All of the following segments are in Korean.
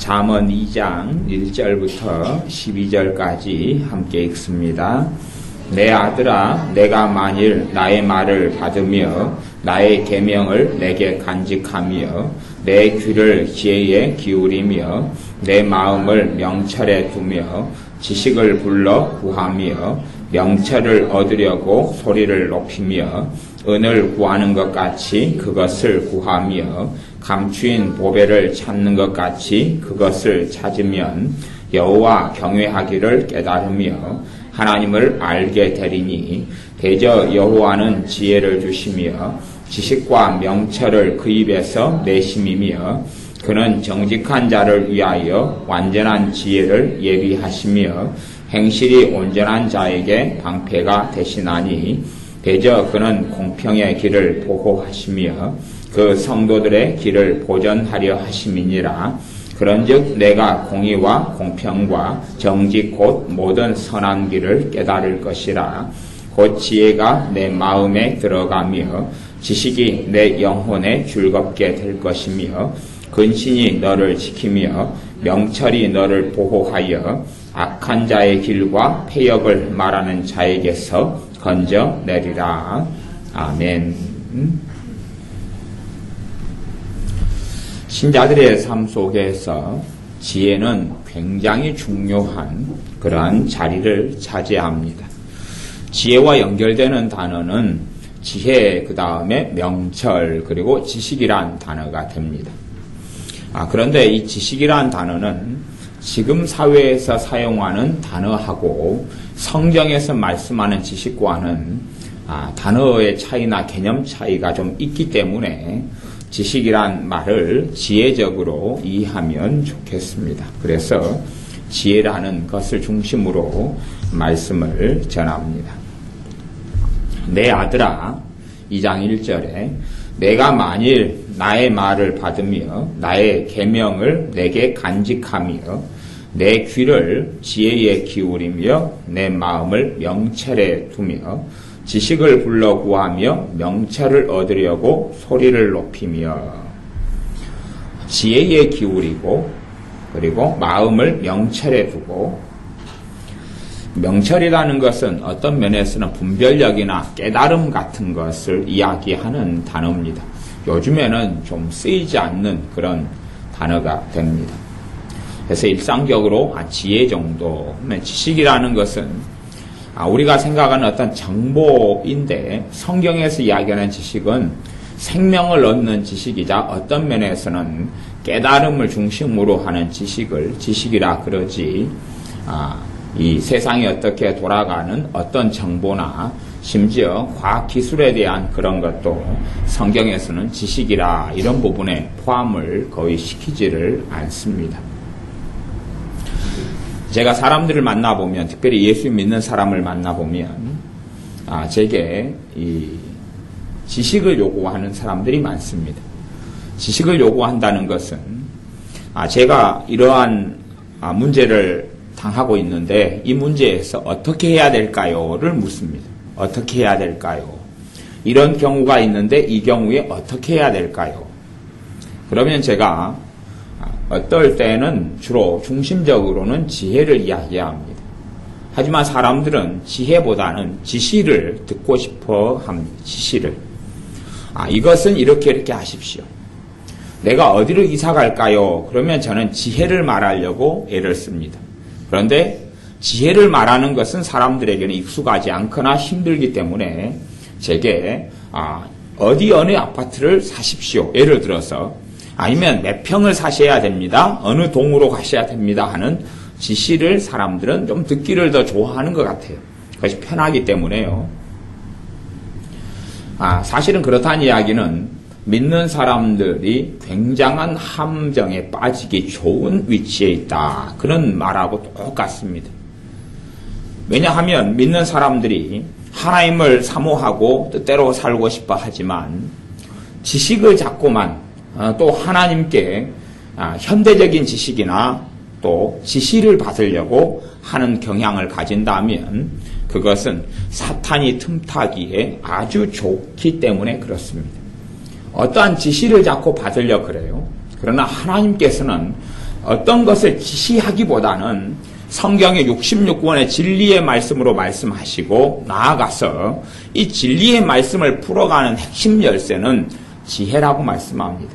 잠언 2장 1절부터 12절까지 함께 읽습니다. 내 아들아, 내가 만일 나의 말을 받으며 나의 계명을 내게 간직하며 내 귀를 지혜에 기울이며 내 마음을 명철에 두며 지식을 불러 구하며 명철을 얻으려고 소리를 높이며 은을 구하는 것 같이 그것을 구하며 감추인 보배를 찾는 것 같이 그것을 찾으면 여호와 경외하기를 깨달으며 하나님을 알게 되리니 대저 여호와는 지혜를 주시며 지식과 명철을 그 입에서 내심이며 그는 정직한 자를 위하여 완전한 지혜를 예비하시며 행실이 온전한 자에게 방패가 되시나니 대저 그는 공평의 길을 보호하시며 그 성도들의 길을 보전하려 하심이니라. 그런즉 내가 공의와 공평과 정직 곧 모든 선한 길을 깨달을 것이라. 곧 지혜가 내 마음에 들어가며 지식이 내 영혼에 즐겁게 될 것이며 근신이 너를 지키며 명철이 너를 보호하여 악한 자의 길과 패역을 말하는 자에게서 건져내리라. 아멘. 신자들의 삶 속에서 지혜는 굉장히 중요한 그러한 자리를 차지합니다. 지혜와 연결되는 단어는 지혜, 그 다음에 명철, 그리고 지식이란 단어가 됩니다. 그런데 이 지식이란 단어는 지금 사회에서 사용하는 단어하고 성경에서 말씀하는 지식과는 단어의 차이나 개념 차이가 좀 있기 때문에 지식이란 말을 지혜적으로 이해하면 좋겠습니다. 그래서 지혜라는 것을 중심으로 말씀을 전합니다. 내 아들아, 2장 1절에 내가 만일 나의 말을 받으며 나의 계명을 내게 간직하며 내 귀를 지혜에 기울이며 내 마음을 명철에 두며 지식을 불러 구하며 명철을 얻으려고 소리를 높이며 지혜에 기울이고 그리고 마음을 명철에 두고 명철이라는 것은 어떤 면에서는 분별력이나 깨달음 같은 것을 이야기하는 단어입니다. 요즘에는 좀 쓰이지 않는 그런 단어가 됩니다. 그래서 일상적으로 지혜 정도, 지식이라는 것은 우리가 생각하는 어떤 정보인데 성경에서 이야기하는 지식은 생명을 얻는 지식이자 어떤 면에서는 깨달음을 중심으로 하는 지식을 지식이라 그러지 이 세상이 어떻게 돌아가는 어떤 정보나 심지어 과학기술에 대한 그런 것도 성경에서는 지식이라 이런 부분에 포함을 거의 시키지를 않습니다. 제가 사람들을 만나보면, 특별히 예수 믿는 사람을 만나보면, 제게 이 지식을 요구하는 사람들이 많습니다. 지식을 요구한다는 것은, 제가 이러한 문제를 당하고 있는데, 이 문제에서 어떻게 해야 될까요?를 묻습니다. 어떻게 해야 될까요? 이런 경우가 있는데, 이 경우에 어떻게 해야 될까요? 그러면 제가 어떨 때는 주로 중심적으로는 지혜를 이야기합니다. 하지만 사람들은 지혜보다는 지시를 듣고 싶어 합니다. 지시를. 이것은 이렇게 하십시오. 내가 어디로 이사 갈까요? 그러면 저는 지혜를 말하려고 애를 씁니다. 그런데 지혜를 말하는 것은 사람들에게는 익숙하지 않거나 힘들기 때문에 제게 어디 어느 아파트를 사십시오. 예를 들어서 아니면 몇 평을 사셔야 됩니다. 어느 동으로 가셔야 됩니다. 하는 지시를 사람들은 좀 듣기를 더 좋아하는 것 같아요. 그것이 편하기 때문에요. 사실은 그렇다는 이야기는 믿는 사람들이 굉장한 함정에 빠지기 좋은 위치에 있다. 그런 말하고 똑같습니다. 왜냐하면 믿는 사람들이 하나님을 사모하고 뜻대로 살고 싶어 하지만 지식을 잡고만 또 하나님께 현대적인 지식이나 또 지시를 받으려고 하는 경향을 가진다면 그것은 사탄이 틈타기에 아주 좋기 때문에 그렇습니다. 어떠한 지시를 자꾸 받으려고 그래요. 그러나 하나님께서는 어떤 것을 지시하기보다는 성경의 66권의 진리의 말씀으로 말씀하시고 나아가서 이 진리의 말씀을 풀어가는 핵심 열쇠는 지혜라고 말씀합니다.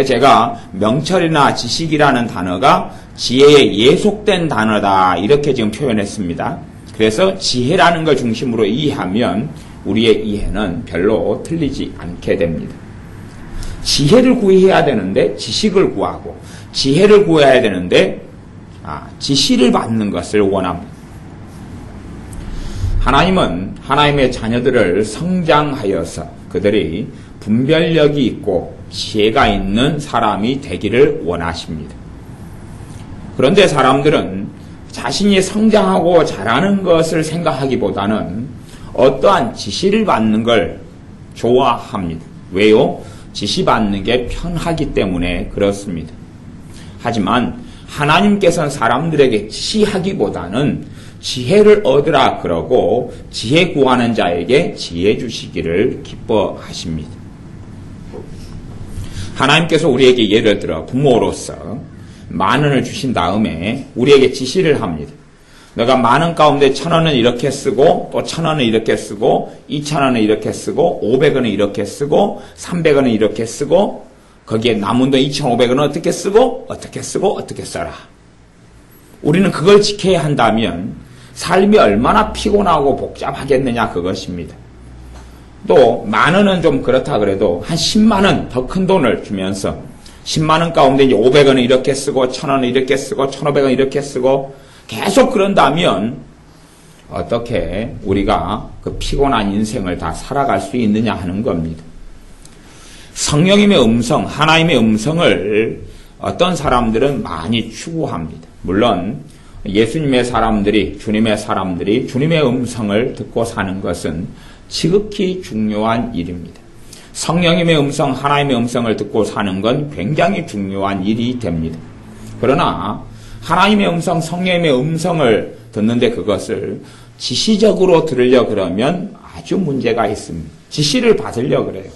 제가 명철이나 지식이라는 단어가 지혜에 예속된 단어다 이렇게 지금 표현했습니다. 그래서 지혜라는 걸 중심으로 이해하면 우리의 이해는 별로 틀리지 않게 됩니다. 지혜를 구해야 되는데 지식을 구하고 지혜를 구해야 되는데 지시를 받는 것을 원합니다. 하나님은 하나님의 자녀들을 성장하여서 그들이 분별력이 있고 지혜가 있는 사람이 되기를 원하십니다. 그런데 사람들은 자신이 성장하고 자라는 것을 생각하기보다는 어떠한 지시를 받는 걸 좋아합니다. 왜요? 지시받는 게 편하기 때문에 그렇습니다. 하지만 하나님께서는 사람들에게 지시하기보다는 지혜를 얻으라 그러고 지혜 구하는 자에게 지혜 주시기를 기뻐하십니다. 하나님께서 우리에게 예를 들어 부모로서 10,000원을 주신 다음에 우리에게 지시를 합니다. 너가 10,000원 가운데 1,000원은 이렇게 쓰고 또 1,000원은 이렇게 쓰고 2,000원은 이렇게 쓰고 500원은 이렇게 쓰고 300원은 이렇게 쓰고 거기에 남은 돈 2,500원은 어떻게 쓰고 어떻게 써라. 우리는 그걸 지켜야 한다면 삶이 얼마나 피곤하고 복잡하겠느냐 그것입니다. 또 10,000원은 좀 그렇다 그래도 한 100,000원 더 큰 돈을 주면서 100,000원 가운데 이제 500원은 이렇게 쓰고 1,000원은 이렇게 쓰고 1,500원 이렇게 쓰고 계속 그런다면 어떻게 우리가 그 피곤한 인생을 다 살아갈 수 있느냐 하는 겁니다. 성령님의 음성, 하나님의 음성을 어떤 사람들은 많이 추구합니다. 물론 예수님의 사람들이, 주님의 사람들이 주님의 음성을 듣고 사는 것은 지극히 중요한 일입니다. 성령님의 음성, 하나님의 음성을 듣고 사는 건 굉장히 중요한 일이 됩니다. 그러나 하나님의 음성, 성령님의 음성을 듣는데 그것을 지시적으로 들으려 그러면 아주 문제가 있습니다. 지시를 받으려 그래요.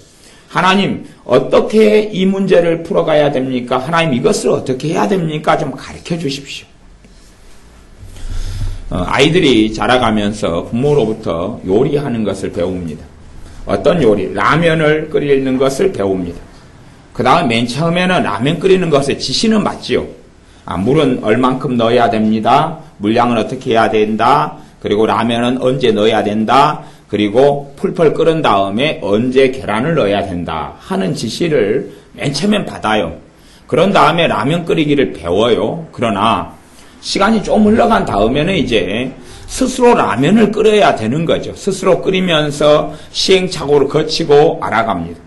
하나님 어떻게 이 문제를 풀어가야 됩니까? 하나님 이것을 어떻게 해야 됩니까? 좀 가르쳐 주십시오. 아이들이 자라가면서 부모로부터 요리하는 것을 배웁니다. 어떤 요리? 라면을 끓이는 것을 배웁니다. 그 다음 맨 처음에는 라면 끓이는 것에 지시는 맞지요. 물은 얼만큼 넣어야 됩니다. 물량은 어떻게 해야 된다. 그리고 라면은 언제 넣어야 된다. 그리고 풀펄 끓은 다음에 언제 계란을 넣어야 된다 하는 지시를 맨 처음엔 받아요. 그런 다음에 라면 끓이기를 배워요. 그러나 시간이 좀 흘러간 다음에는 이제 스스로 라면을 끓여야 되는 거죠. 스스로 끓이면서 시행착오를 거치고 알아갑니다.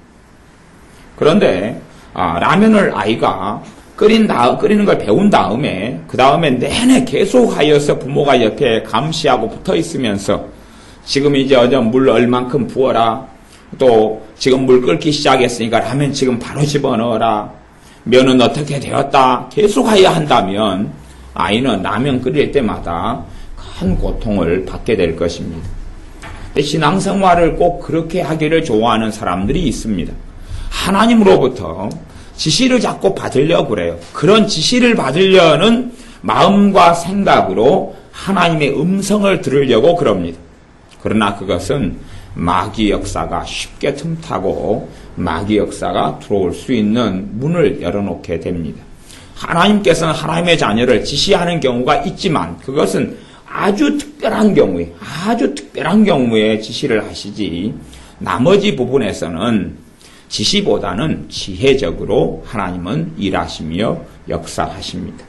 그런데 라면을 아이가 끓이는 걸 배운 다음에 그 다음에 내내 계속하여서 부모가 옆에 감시하고 붙어 있으면서 지금 이제 물 얼만큼 부어라. 또 지금 물 끓기 시작했으니까 라면 지금 바로 집어넣어라. 면은 어떻게 되었다. 계속하여 한다면 아이는 라면 끓일 때마다 큰 고통을 받게 될 것입니다. 신앙생활을 꼭 그렇게 하기를 좋아하는 사람들이 있습니다. 하나님으로부터 지시를 자꾸 받으려고 그래요. 그런 지시를 받으려는 마음과 생각으로 하나님의 음성을 들으려고 그럽니다. 그러나 그것은 마귀 역사가 쉽게 틈타고 마귀 역사가 들어올 수 있는 문을 열어놓게 됩니다. 하나님께서는 하나님의 자녀를 지시하는 경우가 있지만 그것은 아주 특별한 경우에 지시를 하시지 나머지 부분에서는 지시보다는 지혜적으로 하나님은 일하시며 역사하십니다.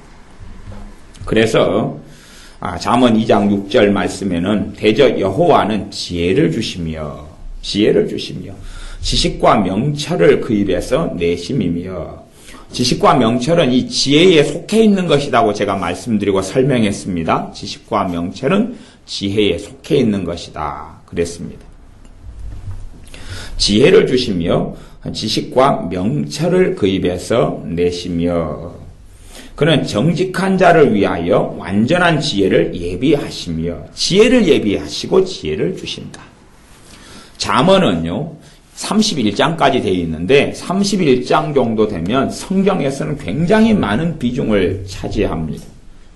그래서 잠언 2장 6절 말씀에는 대저 여호와는 지혜를 주시며 지식과 명철을 그 입에서 내심이며 지식과 명철은 이 지혜에 속해 있는 것이라고 제가 말씀드리고 설명했습니다. 지식과 명철은 지혜에 속해 있는 것이다 그랬습니다. 지혜를 주시며 지식과 명철을 그 입에서 내시며 그는 정직한 자를 위하여 완전한 지혜를 예비하시며 지혜를 예비하시고 지혜를 주신다. 잠언은요 31장까지 되어 있는데 31장 정도 되면 성경에서는 굉장히 많은 비중을 차지합니다.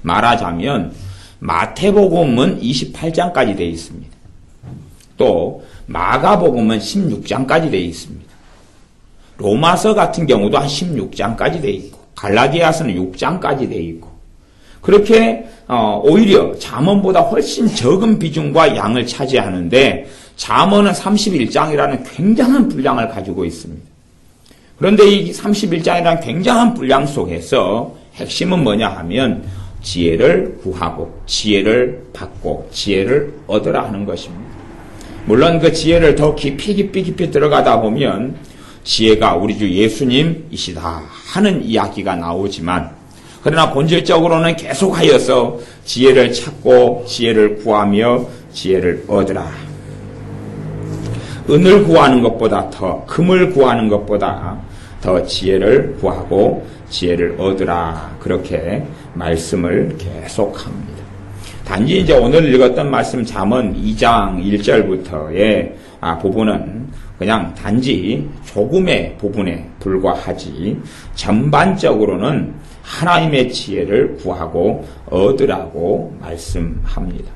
말하자면 마태복음은 28장까지 되어 있습니다. 또 마가복음은 16장까지 되어 있습니다. 로마서 같은 경우도 한 16장까지 되어 있고 갈라디아서는 6장까지 되어 있고 그렇게 오히려 잠언보다 훨씬 적은 비중과 양을 차지하는데 잠언은 31장이라는 굉장한 분량을 가지고 있습니다. 그런데 이 31장이라는 굉장한 분량 속에서 핵심은 뭐냐 하면 지혜를 구하고 지혜를 받고 지혜를 얻으라 하는 것입니다. 물론 그 지혜를 더 깊이 들어가다 보면 지혜가 우리 주 예수님이시다 하는 이야기가 나오지만 그러나 본질적으로는 계속하여서 지혜를 찾고 지혜를 구하며 지혜를 얻으라. 은을 구하는 것보다 더 금을 구하는 것보다 더 지혜를 구하고 지혜를 얻으라. 그렇게 말씀을 계속합니다. 단지 이제 오늘 읽었던 말씀 잠언 2장 1절부터의 부분은 그냥 단지 조금의 부분에 불과하지 전반적으로는 하나님의 지혜를 구하고 얻으라고 말씀합니다.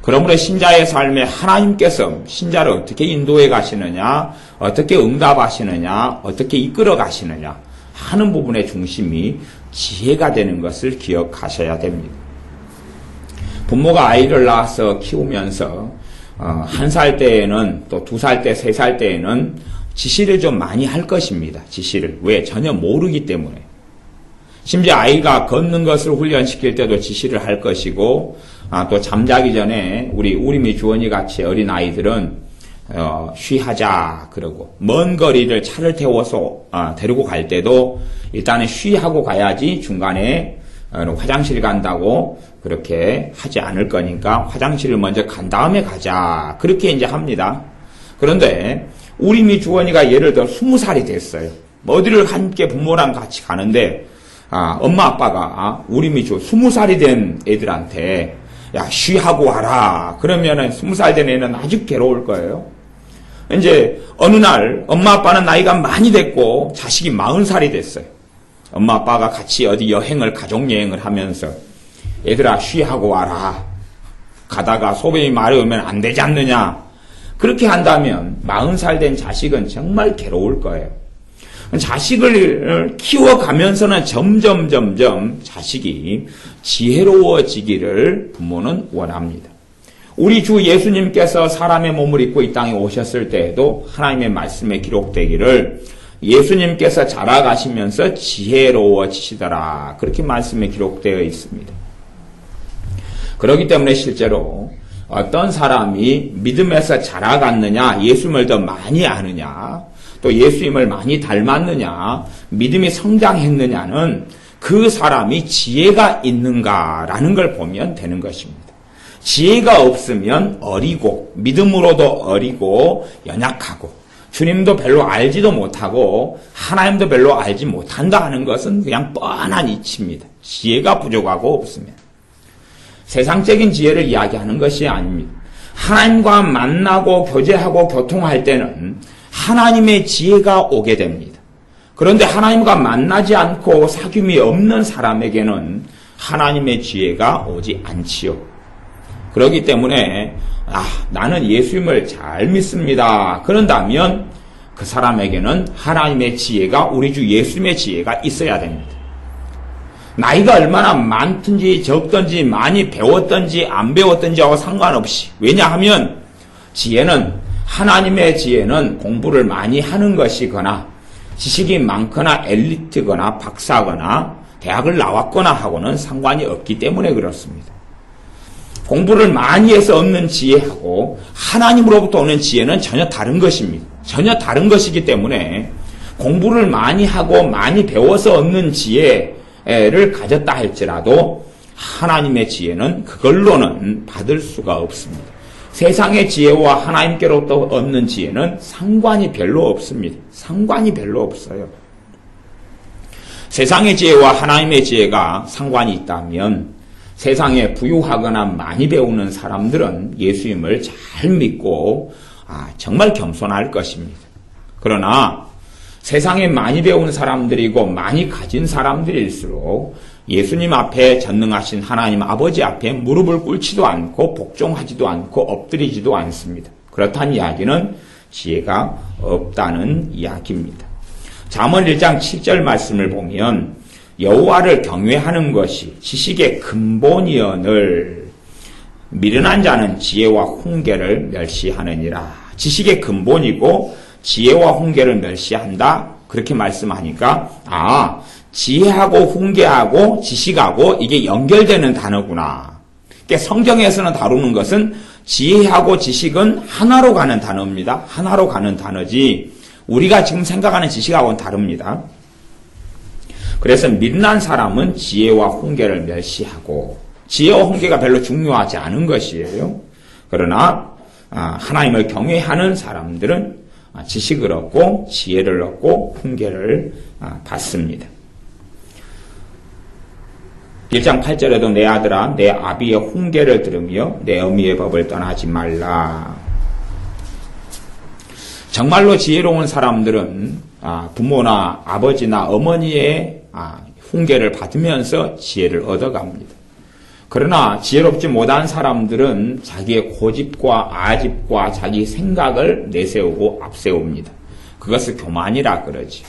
그러므로 신자의 삶에 하나님께서 신자를 어떻게 인도해 가시느냐, 어떻게 응답하시느냐, 어떻게 이끌어 가시느냐 하는 부분의 중심이 지혜가 되는 것을 기억하셔야 됩니다. 부모가 아이를 낳아서 키우면서 1살 때에는 또 2살 때, 3살 때에는 지시를 좀 많이 할 것입니다. 지시를. 왜? 전혀 모르기 때문에. 심지어 아이가 걷는 것을 훈련시킬 때도 지시를 할 것이고 또 잠자기 전에 우리 우림이 주원이 같이 어린 아이들은 쉬하자 그러고 먼 거리를 차를 태워서 데리고 갈 때도 일단은 쉬하고 가야지 중간에 화장실 간다고 그렇게 하지 않을 거니까 화장실을 먼저 간 다음에 가자 그렇게 이제 합니다. 그런데 우림이 주원이가 예를 들어 20살이 됐어요. 어디를 함께 부모랑 같이 가는데 엄마 아빠가 우림이 20살이 된 애들한테 야 쉬하고 와라 그러면은 20살 된 애는 아주 괴로울 거예요. 이제 어느 날 엄마 아빠는 나이가 많이 됐고 자식이 40살이 됐어요. 엄마 아빠가 같이 어디 가족 여행을 하면서 얘들아 쉬하고 와라. 가다가 소변이 마려우면 안 되지 않느냐. 그렇게 한다면 40살 된 자식은 정말 괴로울 거예요. 자식을 키워가면서는 점점 자식이 지혜로워지기를 부모는 원합니다. 우리 주 예수님께서 사람의 몸을 입고 이 땅에 오셨을 때에도 하나님의 말씀에 기록되기를 예수님께서 자라가시면서 지혜로워지시더라. 그렇게 말씀에 기록되어 있습니다. 그렇기 때문에 실제로 어떤 사람이 믿음에서 자라갔느냐, 예수님을 더 많이 아느냐, 또 예수님을 많이 닮았느냐, 믿음이 성장했느냐는 그 사람이 지혜가 있는가라는 걸 보면 되는 것입니다. 지혜가 없으면 어리고 믿음으로도 어리고 연약하고 주님도 별로 알지도 못하고 하나님도 별로 알지 못한다 하는 것은 그냥 뻔한 이치입니다. 지혜가 부족하고 없으면. 세상적인 지혜를 이야기하는 것이 아닙니다. 하나님과 만나고 교제하고 교통할 때는 하나님의 지혜가 오게 됩니다. 그런데 하나님과 만나지 않고 사귐이 없는 사람에게는 하나님의 지혜가 오지 않지요. 그렇기 때문에 나는 예수님을 잘 믿습니다. 그런다면 그 사람에게는 하나님의 지혜가 우리 주 예수님의 지혜가 있어야 됩니다. 나이가 얼마나 많든지 적든지 많이 배웠든지 안 배웠든지하고 상관없이 왜냐하면 지혜는 하나님의 지혜는 공부를 많이 하는 것이거나 지식이 많거나 엘리트거나 박사거나 대학을 나왔거나 하고는 상관이 없기 때문에 그렇습니다. 공부를 많이 해서 얻는 지혜하고 하나님으로부터 오는 지혜는 전혀 다른 것입니다. 전혀 다른 것이기 때문에 공부를 많이 하고 많이 배워서 얻는 지혜를 가졌다 할지라도 하나님의 지혜는 그걸로는 받을 수가 없습니다. 세상의 지혜와 하나님께로부터 얻는 지혜는 상관이 별로 없습니다. 상관이 별로 없어요. 세상의 지혜와 하나님의 지혜가 상관이 있다면 세상에 부유하거나 많이 배우는 사람들은 예수님을 잘 믿고 정말 겸손할 것입니다. 그러나 세상에 많이 배운 사람들이고 많이 가진 사람들일수록 예수님 앞에 전능하신 하나님 아버지 앞에 무릎을 꿇지도 않고 복종하지도 않고 엎드리지도 않습니다. 그렇다는 이야기는 지혜가 없다는 이야기입니다. 잠언 1장 7절 말씀을 보면 여호와를 경외하는 것이 지식의 근본이여늘 미련한 자는 지혜와 훈계를 멸시하느니라. 지식의 근본이고 지혜와 훈계를 멸시한다. 그렇게 말씀하니까 지혜하고 훈계하고 지식하고 이게 연결되는 단어구나. 그러니까 성경에서는 다루는 것은 지혜하고 지식은 하나로 가는 단어입니다. 하나로 가는 단어지 우리가 지금 생각하는 지식하고는 다릅니다. 그래서 미련한 사람은 지혜와 훈계를 멸시하고 지혜와 훈계가 별로 중요하지 않은 것이에요. 그러나 하나님을 경외하는 사람들은 지식을 얻고 지혜를 얻고 훈계를 받습니다. 1장 8절에도 내 아들아 내 아비의 훈계를 들으며 내 어미의 법을 떠나지 말라. 정말로 지혜로운 사람들은 부모나 아버지나 어머니의 훈계를 받으면서 지혜를 얻어갑니다. 그러나 지혜롭지 못한 사람들은 자기의 고집과 아집과 자기 생각을 내세우고 앞세웁니다. 그것을 교만이라 그러지.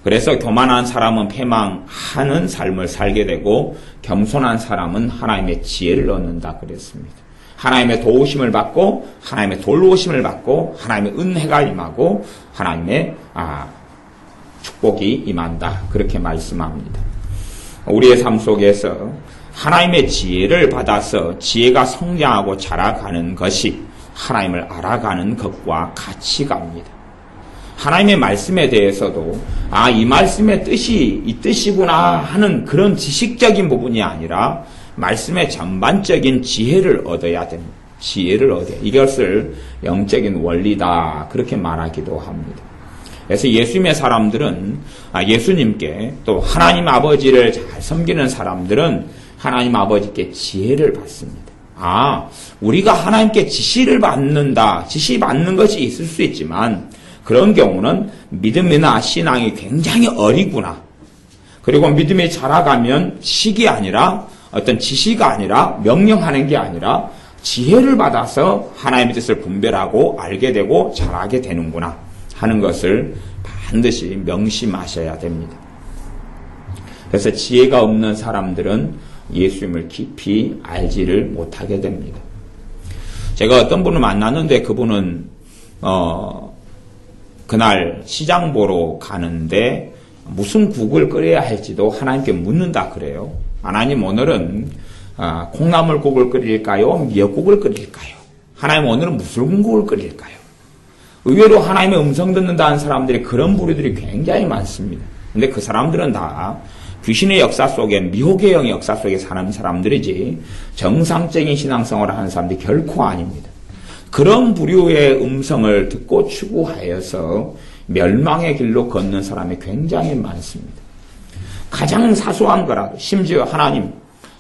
그래서 교만한 사람은 패망하는 삶을 살게 되고 겸손한 사람은 하나님의 지혜를 얻는다 그랬습니다. 하나님의 도우심을 받고 하나님의 돌보심을 받고 하나님의 은혜가 임하고 하나님의 축복이 임한다. 그렇게 말씀합니다. 우리의 삶 속에서 하나님의 지혜를 받아서 지혜가 성장하고 자라가는 것이 하나님을 알아가는 것과 같이 갑니다. 하나님의 말씀에 대해서도 이 말씀의 뜻이 이 뜻이구나 하는 그런 지식적인 부분이 아니라 말씀의 전반적인 지혜를 얻어야 됩니다. 지혜를 얻어야 이것을 영적인 원리다 그렇게 말하기도 합니다. 그래서 예수님의 사람들은 예수님께 또 하나님 아버지를 잘 섬기는 사람들은 하나님 아버지께 지혜를 받습니다. 우리가 하나님께 지시를 받는다. 지시 받는 것이 있을 수 있지만 그런 경우는 믿음이나 신앙이 굉장히 어리구나. 그리고 믿음이 자라가면 지식이 아니라 어떤 지시가 아니라 명령하는 게 아니라 지혜를 받아서 하나님의 뜻을 분별하고 알게 되고 잘하게 되는구나 하는 것을 반드시 명심하셔야 됩니다. 그래서 지혜가 없는 사람들은 예수님을 깊이 알지를 못하게 됩니다. 제가 어떤 분을 만났는데 그분은 그날 시장 보러 가는데 무슨 국을 끓여야 할지도 하나님께 묻는다 그래요. 하나님 오늘은 콩나물국을 끓일까요? 미역국을 끓일까요? 하나님 오늘은 무슨 국을 끓일까요? 의외로 하나님의 음성 듣는다는 사람들이 그런 부류들이 굉장히 많습니다. 근데 그 사람들은 다 귀신의 역사 속에 미혹의 영의 역사 속에 사는 사람들이지 정상적인 신앙생활을 하는 사람들이 결코 아닙니다. 그런 부류의 음성을 듣고 추구하여서 멸망의 길로 걷는 사람이 굉장히 많습니다. 가장 사소한 거라도 심지어 하나님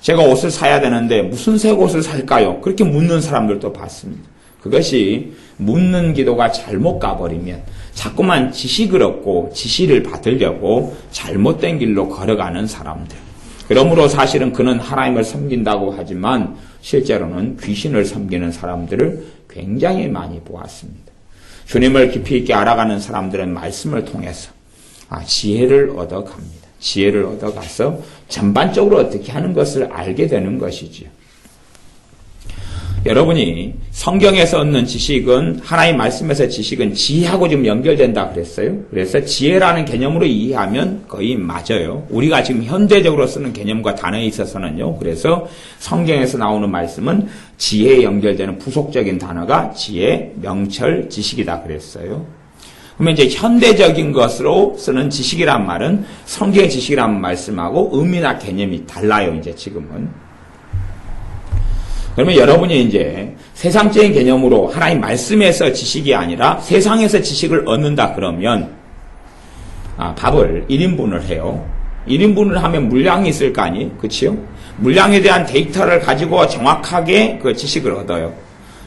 제가 옷을 사야 되는데 무슨 색 옷을 살까요? 그렇게 묻는 사람들도 봤습니다. 그것이 묻는 기도가 잘못 가버리면 자꾸만 지식을 얻고 지시를 받으려고 잘못된 길로 걸어가는 사람들. 그러므로 사실은 그는 하나님을 섬긴다고 하지만 실제로는 귀신을 섬기는 사람들을 굉장히 많이 보았습니다. 주님을 깊이 있게 알아가는 사람들은 말씀을 통해서 지혜를 얻어갑니다. 지혜를 얻어가서 전반적으로 어떻게 하는 것을 알게 되는 것이지요. 여러분이 성경에서 얻는 지식은 하나님 말씀에서 지식은 지혜하고 좀 연결된다 그랬어요. 그래서 지혜라는 개념으로 이해하면 거의 맞아요. 우리가 지금 현대적으로 쓰는 개념과 단어에 있어서는요. 그래서 성경에서 나오는 말씀은 지혜에 연결되는 부속적인 단어가 지혜, 명철, 지식이다 그랬어요. 그러면 이제 현대적인 것으로 쓰는 지식이란 말은 성경의 지식이란 말씀하고 의미나 개념이 달라요. 이제 지금은. 그러면 여러분이 이제 세상적인 개념으로 하나님 말씀에서 지식이 아니라 세상에서 지식을 얻는다 그러면 밥을 1인분을 해요. 1인분을 하면 물량이 있을 거 아니에요? 그치요? 물량에 대한 데이터를 가지고 정확하게 그 지식을 얻어요.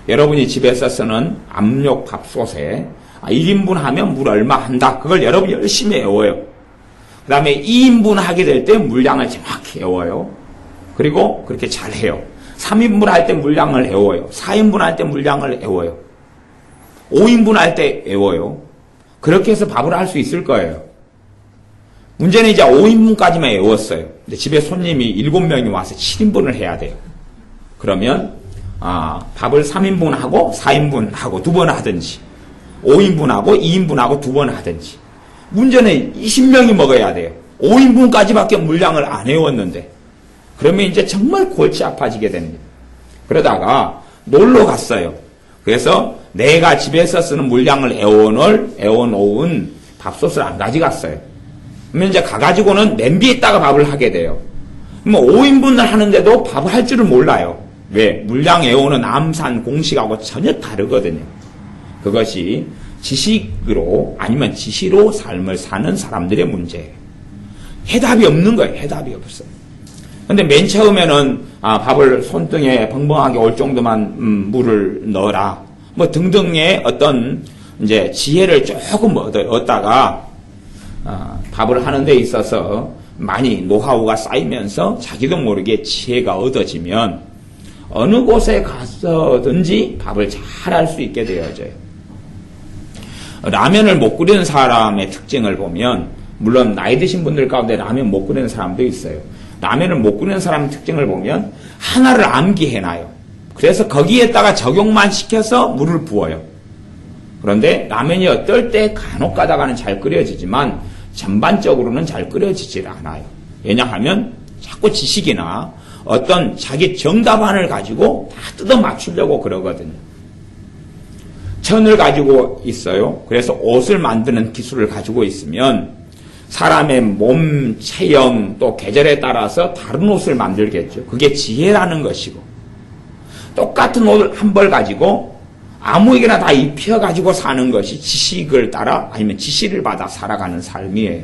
여러분이 집에서 쓰는 압력 밥솥에 1인분 하면 물 얼마 한다. 그걸 여러분이 열심히 외워요. 그 다음에 2인분 하게 될 때 물량을 정확히 외워요. 그리고 그렇게 잘 해요. 3인분 할 때 물량을 외워요. 4인분 할 때 물량을 외워요. 5인분 할 때 외워요. 그렇게 해서 밥을 할 수 있을 거예요. 문제는 이제 5인분까지만 외웠어요. 근데 집에 손님이 7명이 와서 7인분을 해야 돼요. 그러면 밥을 3인분 하고 4인분 하고 2번 하든지 5인분 하고 2인분 하고 2번 하든지. 문제는 20명이 먹어야 돼요. 5인분까지밖에 물량을 안 외웠는데. 그러면 이제 정말 골치 아파지게 됩니다. 그러다가 놀러 갔어요. 그래서 내가 집에서 쓰는 물량을 애워놓은 밥솥을 안 가져갔어요. 그러면 이제 가가지고는 냄비에다가 밥을 하게 돼요. 그럼 5인분을 하는데도 밥을 할 줄을 몰라요. 왜? 물량 애우는 암산 공식하고 전혀 다르거든요. 그것이 지식으로 아니면 지시로 삶을 사는 사람들의 문제예요. 해답이 없는 거예요. 해답이 없어요. 근데 맨 처음에는 밥을 손등에 벙벙하게 올 정도만 물을 넣어라. 뭐 등등의 어떤 이제 지혜를 조금 얻다가 밥을 하는 데 있어서 많이 노하우가 쌓이면서 자기도 모르게 지혜가 얻어지면 어느 곳에 가서든지 밥을 잘 할 수 있게 되어져요. 라면을 못 끓이는 사람의 특징을 보면 물론 나이 드신 분들 가운데 라면 못 끓이는 사람도 있어요. 라면을 못 끓이는 사람의 특징을 보면 하나를 암기해놔요. 그래서 거기에다가 적용만 시켜서 물을 부어요. 그런데 라면이 어떨 때 간혹 가다가는 잘 끓여지지만 전반적으로는 잘 끓여지질 않아요. 왜냐하면 자꾸 지식이나 어떤 자기 정답안을 가지고 다 뜯어 맞추려고 그러거든요. 천을 가지고 있어요. 그래서 옷을 만드는 기술을 가지고 있으면 사람의 몸, 체형, 또 계절에 따라서 다른 옷을 만들겠죠. 그게 지혜라는 것이고 똑같은 옷을 한 벌 가지고 아무에게나 다 입혀가지고 사는 것이 지식을 따라 아니면 지시를 받아 살아가는 삶이에요.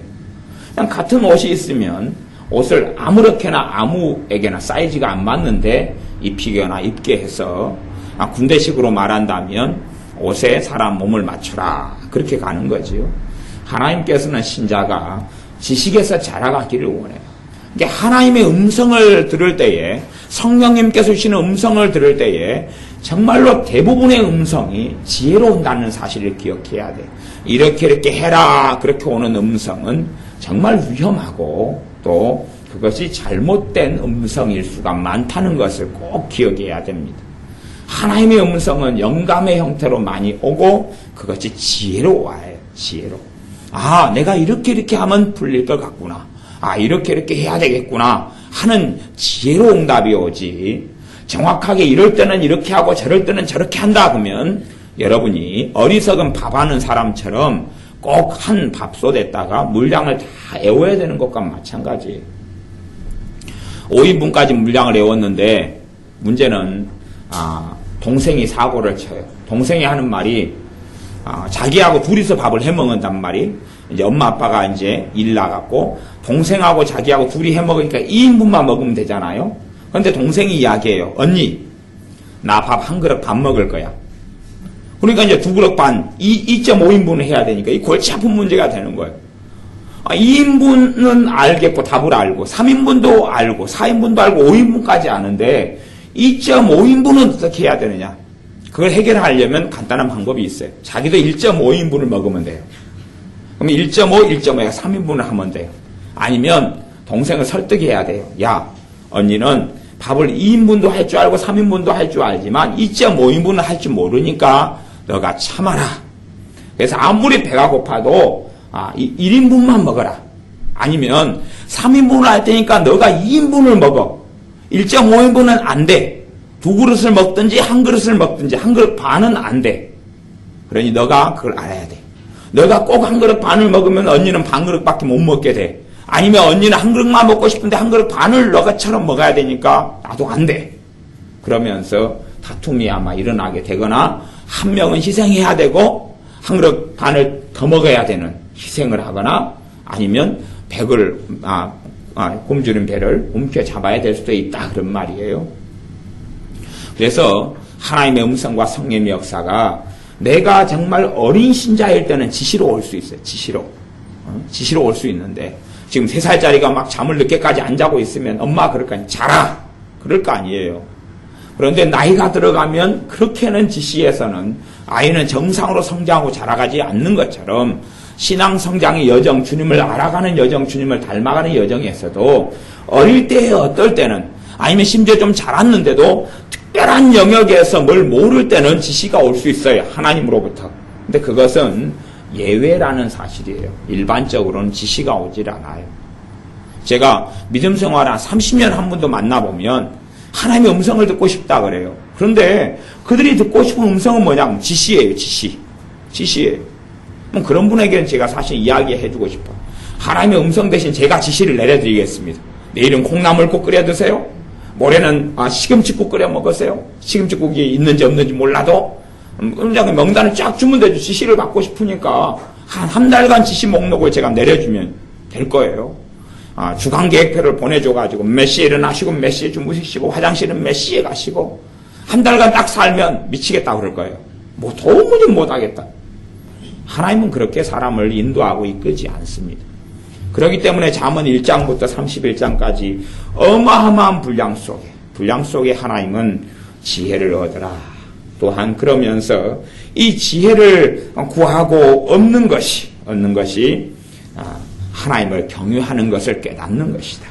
그냥 같은 옷이 있으면 옷을 아무렇게나 아무에게나 사이즈가 안 맞는데 입히거나 입게 해서 군대식으로 말한다면 옷에 사람 몸을 맞춰라. 그렇게 가는 거지요. 하나님께서는 신자가 지식에서 자라가기를 원해요. 그러니까 하나님의 음성을 들을 때에 성령님께서 주시는 음성을 들을 때에 정말로 대부분의 음성이 지혜로 온다는 사실을 기억해야 돼. 이렇게 해라 그렇게 오는 음성은 정말 위험하고 또 그것이 잘못된 음성일 수가 많다는 것을 꼭 기억해야 됩니다. 하나님의 음성은 영감의 형태로 많이 오고 그것이 지혜로 와요. 지혜로. 내가 이렇게 하면 풀릴 것 같구나. 이렇게 해야 되겠구나 하는 지혜로 응답이 오지. 정확하게 이럴 때는 이렇게 하고 저럴 때는 저렇게 한다 그러면 여러분이 어리석은 밥하는 사람처럼 꼭 한 밥솥에다가 물량을 다 애워야 되는 것과 마찬가지예요. 5인분까지 물량을 애웠는데 문제는 동생이 사고를 쳐요. 동생이 하는 말이 자기하고 둘이서 밥을 해먹는단 말이 이제 엄마 아빠가 이제 일 나갔고 동생하고 자기하고 둘이 해먹으니까 2인분만 먹으면 되잖아요. 그런데 동생이 이야기해요. 언니 나 밥 한 그릇 반 먹을 거야. 그러니까 이제 2그릇 반 2.5인분을 해야 되니까 이 골치 아픈 문제가 되는 거예요. 2인분은 알겠고 답을 알고 3인분도 알고 4인분도 알고 5인분까지 아는데 2.5인분은 어떻게 해야 되느냐. 그걸 해결하려면 간단한 방법이 있어요. 자기도 1.5인분을 먹으면 돼요. 그럼 1.5, 1.5가 3인분을 하면 돼요. 아니면 동생을 설득해야 돼요. 야, 언니는 밥을 2인분도 할 줄 알고 3인분도 할 줄 알지만 2.5인분을 할 줄 모르니까 너가 참아라. 그래서 아무리 배가 고파도 1인분만 먹어라. 아니면 3인분을 할 테니까 너가 2인분을 먹어. 1.5인분은 안 돼. 2그릇을 먹든지 1그릇을 먹든지 1그릇 반은 안 돼. 그러니 너가 그걸 알아야 돼. 너가 꼭 1그릇 반을 먹으면 언니는 반그릇밖에 못 먹게 돼. 아니면 언니는 1그릇만 먹고 싶은데 1그릇 반을 너가처럼 먹어야 되니까 나도 안 돼. 그러면서 다툼이 아마 일어나게 되거나 한 명은 희생해야 되고 1그릇 반을 더 먹어야 되는 희생을 하거나 아니면 굶주린 배를 움켜잡아야 될 수도 있다 그런 말이에요. 그래서 하나님의 음성과 성령의 역사가 내가 정말 어린 신자일 때는 지시로 올 수 있어요. 지시로. 지시로 올 수 있는데 지금 3살짜리가 막 잠을 늦게까지 안 자고 있으면 엄마 그럴 거 아니에요. 자라! 그럴 거 아니에요. 그런데 나이가 들어가면 그렇게는 지시에서는 아이는 정상으로 성장하고 자라가지 않는 것처럼 신앙 성장의 여정, 주님을 알아가는 여정, 주님을 닮아가는 여정에서도 어릴 때에 어떨 때는 아니면 심지어 좀 자랐는데도 특별한 영역에서 뭘 모를 때는 지시가 올 수 있어요. 하나님으로부터. 근데 그것은 예외라는 사실이에요. 일반적으로는 지시가 오질 않아요. 제가 믿음 생활 한 30년 한 분도 만나보면 하나님의 음성을 듣고 싶다 그래요. 그런데 그들이 듣고 싶은 음성은 뭐냐면 지시예요. 지시예요. 그런 분에게는 제가 사실 이야기해주고 싶어요. 하나님의 음성 대신 제가 지시를 내려드리겠습니다. 내일은 콩나물국 끓여 드세요. 모레는 시금치국 끓여 먹으세요. 시금치국이 있는지 없는지 몰라도 명단을 쫙 주면 되죠. 지시를 받고 싶으니까 한 달간 지시 목록을 제가 내려주면 될 거예요. 주간계획표를 보내줘가지고 몇 시에 일어나시고 몇 시에 주무시고 화장실은 몇 시에 가시고 한 달간 딱 살면 미치겠다 그럴 거예요. 뭐 도무지 못하겠다. 하나님은 그렇게 사람을 인도하고 이끌지 않습니다. 그렇기 때문에 잠언 1장부터 31장까지 어마어마한 분량 속에 하나님은 지혜를 얻으라. 또한 그러면서 이 지혜를 구하고 얻는 것이 하나님을 경유하는 것을 깨닫는 것이다.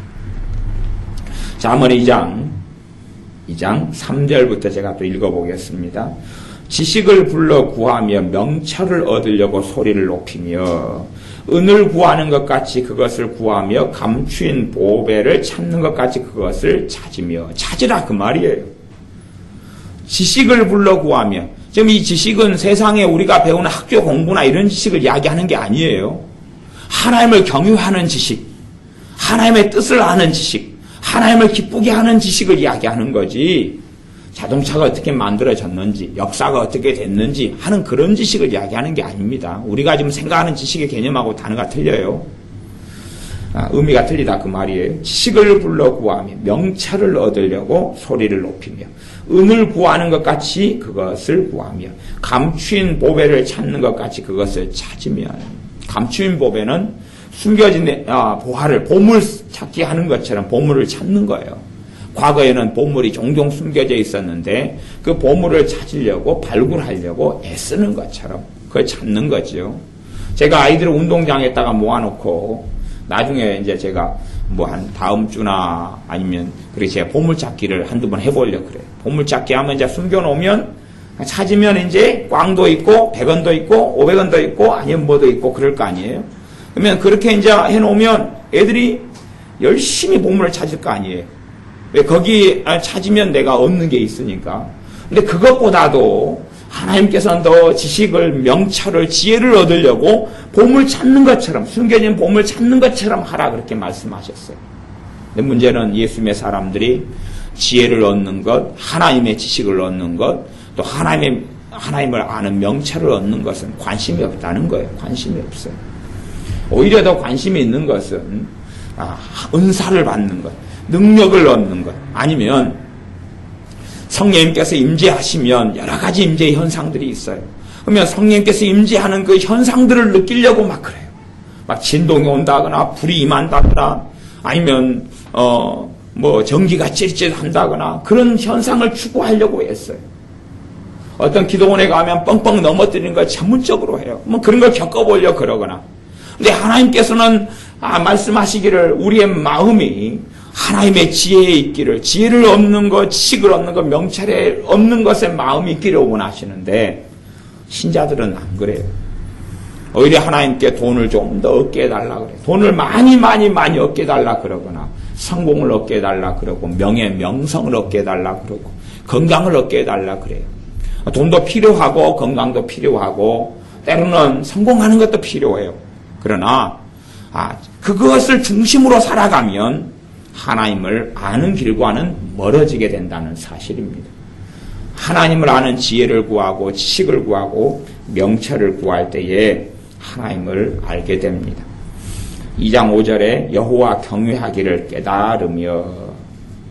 잠언 2장 3절부터 제가 또 읽어보겠습니다. 지식을 불러 구하며 명철을 얻으려고 소리를 높이며 은을 구하는 것 같이 그것을 구하며 감추인 보배를 찾는 것 같이 그것을 찾으라 그 말이에요. 지식을 불러 구하며 지금 이 지식은 세상에 우리가 배우는 학교 공부나 이런 지식을 이야기하는 게 아니에요. 하나님을 경유하는 지식, 하나님의 뜻을 아는 지식, 하나님을 기쁘게 하는 지식을 이야기하는 거지 자동차가 어떻게 만들어졌는지 역사가 어떻게 됐는지 하는 그런 지식을 이야기하는 게 아닙니다. 우리가 지금 생각하는 지식의 개념하고 단어가 틀려요. 의미가 틀리다 그 말이에요. 지식을 불러 구하며 명철을 얻으려고 소리를 높이며 은을 구하는 것 같이 그것을 구하며 감추인 보배를 찾는 것 같이 그것을 찾으며 감추인 보배는 숨겨진 보물 찾기 하는 것처럼 보물을 찾는 거예요. 과거에는 보물이 종종 숨겨져 있었는데 그 보물을 찾으려고 발굴하려고 애쓰는 것처럼 그걸 찾는 거죠. 제가 아이들을 운동장에다가 모아놓고 나중에 이제 제가 뭐 한 다음 주나 아니면 그렇게 제가 보물찾기를 한두 번 해보려고 그래요. 보물찾기 하면 이제 숨겨놓으면 찾으면 이제 꽝도 있고 100원도 있고 500원도 있고 아니면 뭐도 있고 그럴 거 아니에요. 그러면 그렇게 이제 해놓으면 애들이 열심히 보물을 찾을 거 아니에요. 왜 거기 찾으면 내가 얻는 게 있으니까. 근데 그것보다도 하나님께서는 더 지식을, 명철을, 지혜를 얻으려고 보물 찾는 것처럼, 숨겨진 보물 찾는 것처럼 하라 그렇게 말씀하셨어요. 근데 문제는 예수님의 사람들이 지혜를 얻는 것, 하나님의 지식을 얻는 것, 또 하나님을 아는 명철을 얻는 것은 관심이 없다는 거예요. 관심이 없어요. 오히려 더 관심이 있는 것은 은사를 받는 것, 능력을 얻는 것, 아니면 성령님께서 임재하시면 여러 가지 임재의 현상들이 있어요. 그러면 성령님께서 임재하는 그 현상들을 느끼려고 막 그래요. 막 진동이 온다거나 불이 임한다거나 아니면 뭐 전기가 찌릿찌릿한다거나 그런 현상을 추구하려고 했어요. 어떤 기도원에 가면 뻥뻥 넘어뜨리는 걸 전문적으로 해요. 뭐 그런 걸 겪어보려고 그러거나. 근데 하나님께서는 말씀하시기를 우리의 마음이 하나님의 지혜에 있기를, 지혜를 얻는 것, 지식을 얻는 것, 명철에 얻는 것에 마음이 있기를 원하시는데 신자들은 안 그래요. 오히려 하나님께 돈을 좀 더 얻게 해달라 그래요. 돈을 많이 얻게 해달라 그러거나 성공을 얻게 해달라 그러고 명성을 얻게 해달라 그러고 건강을 얻게 해달라 그래요. 돈도 필요하고 건강도 필요하고 때로는 성공하는 것도 필요해요. 그러나 그것을 중심으로 살아가면 하나님을 아는 길과는 멀어지게 된다는 사실입니다. 하나님을 아는 지혜를 구하고 지식을 구하고 명철을 구할 때에 하나님을 알게 됩니다. 2장 5절에 여호와 경외하기를 깨달으며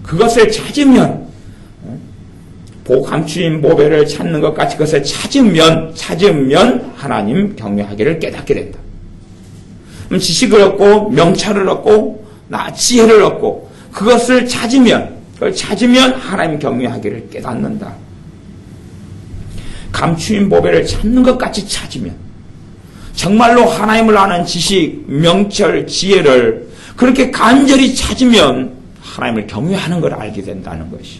그것을 찾으면 감추인 보배를 찾는 것 같이 그것을 찾으면 하나님 경외하기를 깨닫게 된다. 그럼 지식을 얻고 명철을 얻고 지혜를 얻고 그걸 찾으면 하나님 경외하기를 깨닫는다. 감추인 보배를 찾는 것 같이 찾으면 정말로 하나님을 아는 지식, 명철, 지혜를 그렇게 간절히 찾으면 하나님을 경외하는 걸 알게 된다는 것이.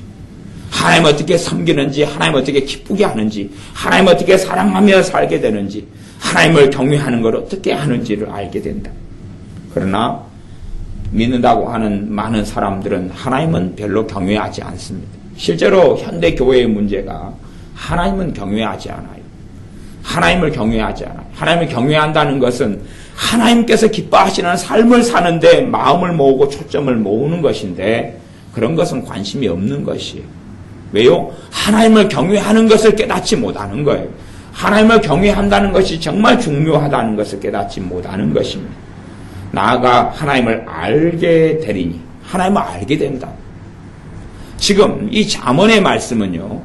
하나님 어떻게 섬기는지, 하나님 어떻게 기쁘게 하는지, 하나님 어떻게 사랑하며 살게 되는지, 하나님을 경외하는 걸 어떻게 하는지를 알게 된다. 그러나 믿는다고 하는 많은 사람들은 하나님은 별로 경외하지 않습니다. 실제로 현대 교회의 문제가 하나님은 경외하지 않아요. 하나님을 경외하지 않아요. 하나님을 경외한다는 것은 하나님께서 기뻐하시는 삶을 사는데 마음을 모으고 초점을 모으는 것인데 그런 것은 관심이 없는 것이에요. 왜요? 하나님을 경외하는 것을 깨닫지 못하는 거예요. 하나님을 경외한다는 것이 정말 중요하다는 것을 깨닫지 못하는 것입니다. 나아가 하나님을 알게 되리니 하나님을 알게 된다. 지금 이 잠언의 말씀은요.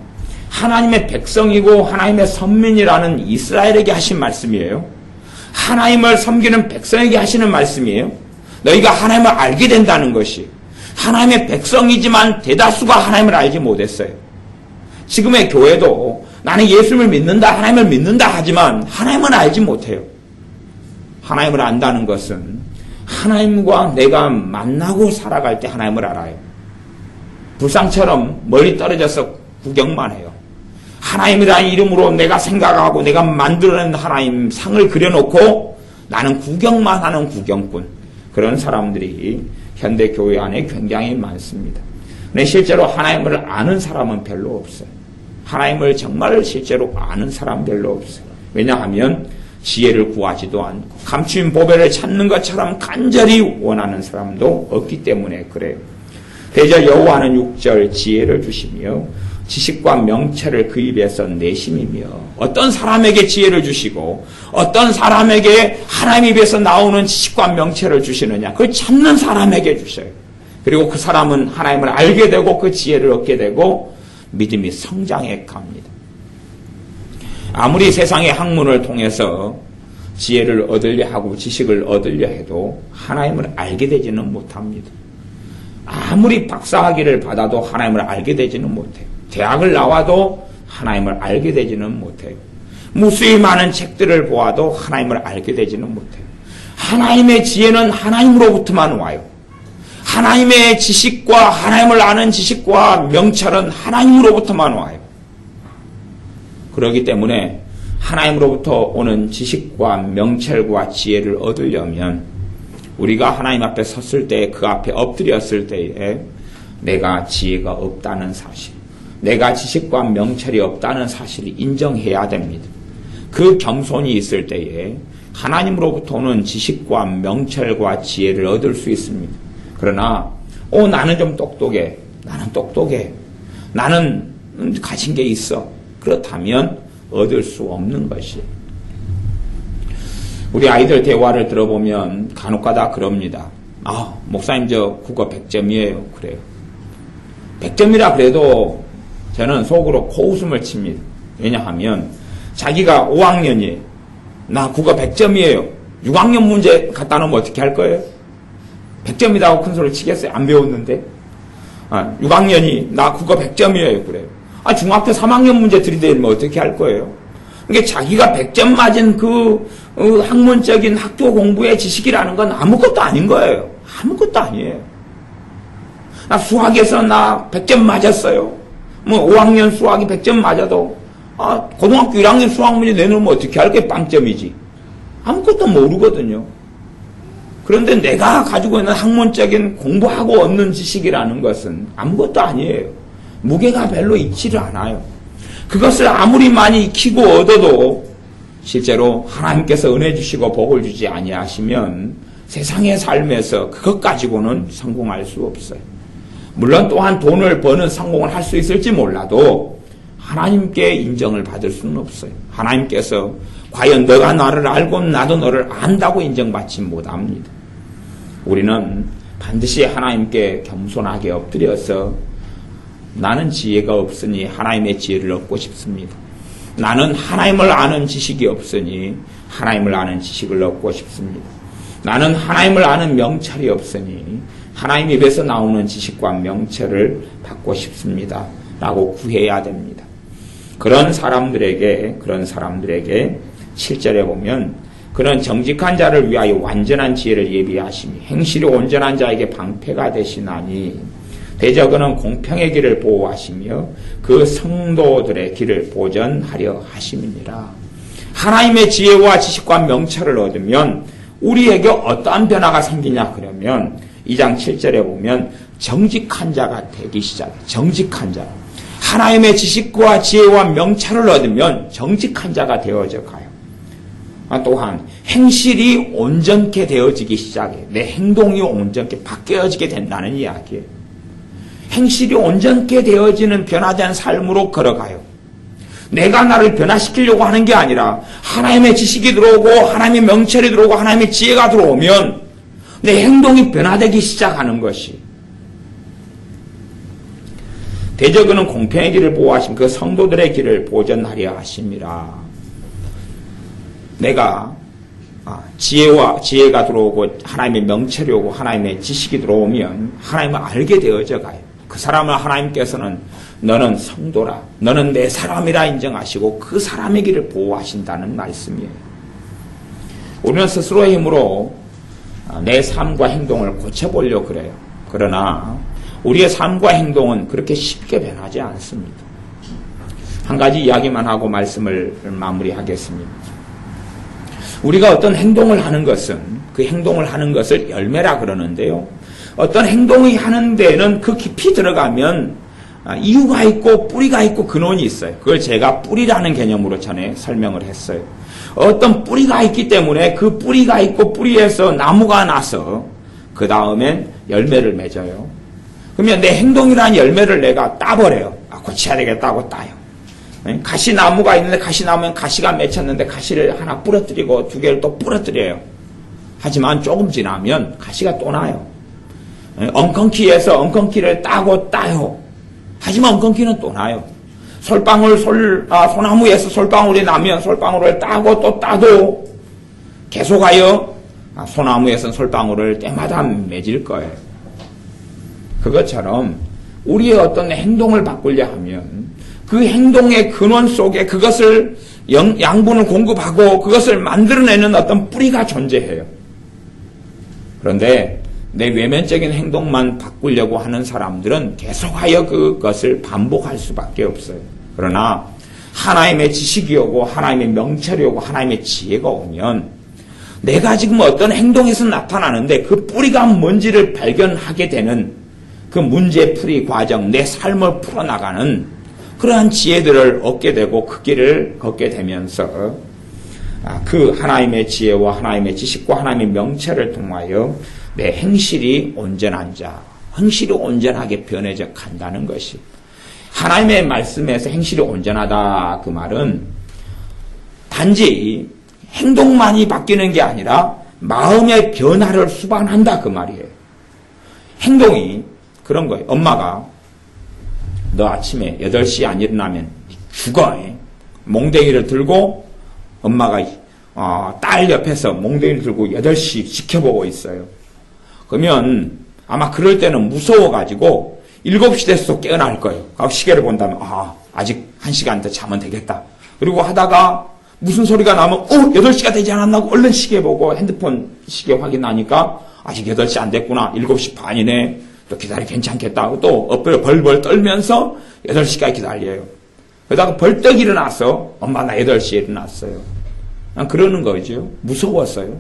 하나님의 백성이고 하나님의 선민이라는 이스라엘에게 하신 말씀이에요. 하나님을 섬기는 백성에게 하시는 말씀이에요. 너희가 하나님을 알게 된다는 것이 하나님의 백성이지만 대다수가 하나님을 알지 못했어요. 지금의 교회도 나는 예수를 믿는다, 하나님을 믿는다 하지만 하나님은 알지 못해요. 하나님을 안다는 것은 하나님과 내가 만나고 살아갈 때 하나님을 알아요. 불상처럼 멀리 떨어져서 구경만 해요. 하나님이라는 이름으로 내가 생각하고 내가 만들어낸 하나님 상을 그려놓고 나는 구경만 하는 구경꾼. 그런 사람들이 현대 교회 안에 굉장히 많습니다. 근데 실제로 하나님을 아는 사람은 별로 없어요. 하나님을 정말 실제로 아는 사람 별로 없어요. 왜냐하면 지혜를 구하지도 않고 감추인 보배를 찾는 것처럼 간절히 원하는 사람도 없기 때문에 그래요. 대저 여호와는 6절 지혜를 주시며 지식과 명철을 그 입에서 내심이며 어떤 사람에게 지혜를 주시고 어떤 사람에게 하나님 입에서 나오는 지식과 명철을 주시느냐 그걸 찾는 사람에게 주셔요. 그리고 그 사람은 하나님을 알게 되고 그 지혜를 얻게 되고 믿음이 성장해 갑니다. 아무리 세상의 학문을 통해서 지혜를 얻으려 하고 지식을 얻으려 해도 하나님을 알게 되지는 못합니다. 아무리 박사학위를 받아도 하나님을 알게 되지는 못해요. 대학을 나와도 하나님을 알게 되지는 못해요. 무수히 많은 책들을 보아도 하나님을 알게 되지는 못해요. 하나님의 지혜는 하나님으로부터만 와요. 하나님의 지식과 하나님을 아는 지식과 명철은 하나님으로부터만 와요. 그렇기 때문에 하나님으로부터 오는 지식과 명철과 지혜를 얻으려면 우리가 하나님 앞에 섰을 때 그 앞에 엎드렸을 때에 내가 지혜가 없다는 사실, 내가 지식과 명철이 없다는 사실을 인정해야 됩니다. 그 겸손이 있을 때에 하나님으로부터 오는 지식과 명철과 지혜를 얻을 수 있습니다. 그러나 나는 좀 똑똑해. 나는 똑똑해. 나는 가진 게 있어. 그렇다면 얻을 수 없는 것이에요. 우리 아이들 대화를 들어보면 간혹가다 그럽니다. 목사님 저 국어 100점이에요. 그래요. 100점이라 그래도 저는 속으로 코웃음을 칩니다. 왜냐하면 자기가 5학년이에요. 나 국어 100점이에요. 6학년 문제 갖다 놓으면 어떻게 할 거예요? 100점이라고 큰 소리를 치겠어요? 안 배웠는데. 6학년이 나 국어 100점이에요. 그래요. 중학교 3학년 문제 들이대면 어떻게 할 거예요? 그러니까 자기가 100점 맞은 그 학문적인 학교 공부의 지식이라는 건 아무것도 아닌 거예요. 아무것도 아니에요. 나 수학에서 나 100점 맞았어요. 5학년 수학이 100점 맞아도 고등학교 1학년 수학 문제 내놓으면 어떻게 할 거예요? 빵점이지. 아무것도 모르거든요. 그런데 내가 가지고 있는 학문적인 공부하고 얻는 지식이라는 것은 아무것도 아니에요. 무게가 별로 있지를 않아요. 그것을 아무리 많이 익히고 얻어도 실제로 하나님께서 은혜 주시고 복을 주지 아니하시면 세상의 삶에서 그것 가지고는 성공할 수 없어요. 물론 또한 돈을 버는 성공을 할 수 있을지 몰라도 하나님께 인정을 받을 수는 없어요. 하나님께서 과연 너가 나를 알고 나도 너를 안다고 인정받지 못합니다. 우리는 반드시 하나님께 겸손하게 엎드려서 나는 지혜가 없으니 하나님의 지혜를 얻고 싶습니다. 나는 하나님을 아는 지식이 없으니 하나님을 아는 지식을 얻고 싶습니다. 나는 하나님을 아는 명철이 없으니 하나님 입에서 나오는 지식과 명철을 받고 싶습니다. 라고 구해야 됩니다. 그런 사람들에게 7절에 보면 그런 정직한 자를 위하여 완전한 지혜를 예비하시니 행실이 온전한 자에게 방패가 되시나니 대저 그는 공평의 길을 보호하시며 그 성도들의 길을 보전하려 하심이니라. 하나님의 지혜와 지식과 명철을 얻으면 우리에게 어떠한 변화가 생기냐 그러면 2장 7절에 보면 정직한 자가 되기 시작해. 정직한 자. 하나님의 지식과 지혜와 명철을 얻으면 정직한 자가 되어져 가요. 또한 행실이 온전케 되어지기 시작해. 내 행동이 온전케 바뀌어지게 된다는 이야기예요. 행실이 온전케 되어지는 변화된 삶으로 걸어가요. 내가 나를 변화시키려고 하는 게 아니라 하나님의 지식이 들어오고 하나님의 명철이 들어오고 하나님의 지혜가 들어오면 내 행동이 변화되기 시작하는 것이. 대저 그는 공평의 길을 보호하심 그 성도들의 길을 보전하려 하심이라. 내가 지혜가 들어오고 하나님의 명철이 오고 하나님의 지식이 들어오면 하나님을 알게 되어져 가요. 그 사람을 하나님께서는 너는 성도라, 너는 내 사람이라 인정하시고 그 사람의 길을 보호하신다는 말씀이에요. 우리는 스스로의 힘으로 내 삶과 행동을 고쳐보려고 그래요. 그러나 우리의 삶과 행동은 그렇게 쉽게 변하지 않습니다. 한 가지 이야기만 하고 말씀을 마무리하겠습니다. 우리가 어떤 행동을 하는 것은 그 행동을 하는 것을 열매라 그러는데요. 어떤 행동이 하는 데는 그 깊이 들어가면 이유가 있고 뿌리가 있고 근원이 있어요. 그걸 제가 뿌리라는 개념으로 전에 설명을 했어요. 어떤 뿌리가 있기 때문에 그 뿌리가 있고 뿌리에서 나무가 나서 그 다음엔 열매를 맺어요. 그러면 내 행동이라는 열매를 내가 따버려요. 고쳐야 되겠다고 따요. 가시나무가 있는데 가시나무엔 가시가 맺혔는데 가시를 하나 부러뜨리고 두 개를 또 부러뜨려요. 하지만 조금 지나면 가시가 또 나요. 엉겅퀴에서 엉겅퀴를 따고 따요. 하지만 엉겅퀴는 또 나요. 소나무에서 솔방울이 나면 솔방울을 따고 또 따도 계속하여 소나무에서 솔방울을 때마다 맺을 거예요. 그것처럼 우리의 어떤 행동을 바꾸려 하면 그 행동의 근원 속에 그것을 양분을 공급하고 그것을 만들어내는 어떤 뿌리가 존재해요. 그런데 내 외면적인 행동만 바꾸려고 하는 사람들은 계속하여 그것을 반복할 수밖에 없어요. 그러나 하나님의 지식이 오고 하나님의 명철이 오고 하나님의 지혜가 오면 내가 지금 어떤 행동에서 나타나는데 그 뿌리가 뭔지를 발견하게 되는 그 문제풀이 과정, 내 삶을 풀어나가는 그러한 지혜들을 얻게 되고 그 길을 걷게 되면서 그 하나님의 지혜와 하나님의 지식과 하나님의 명철을 통하여 내 행실이 온전한 자, 행실이 온전하게 변해져 간다는 것이. 하나님의 말씀에서 행실이 온전하다 그 말은 단지 행동만이 바뀌는 게 아니라 마음의 변화를 수반한다 그 말이에요. 행동이 그런 거예요. 엄마가 너 아침에 8시에 안 일어나면 죽어. 몽댕이를 들고 엄마가 딸 옆에서 몽댕이를 들고 8시 지켜보고 있어요. 그러면 아마 그럴 때는 무서워가지고 7시 돼서 깨어날 거예요. 시계를 본다면 아직 1시간 더 자면 되겠다. 그리고 하다가 무슨 소리가 나면 8시가 되지 않았나 얼른 시계 보고 핸드폰 시계 확인하니까 아직 8시 안 됐구나. 7시 반이네. 또 기다리 괜찮겠다. 또 엎드려 벌벌 떨면서 8시까지 기다려요. 그러다가 벌떡 일어나서 엄마 나 8시에 일어났어요. 그러는 거죠. 무서웠어요.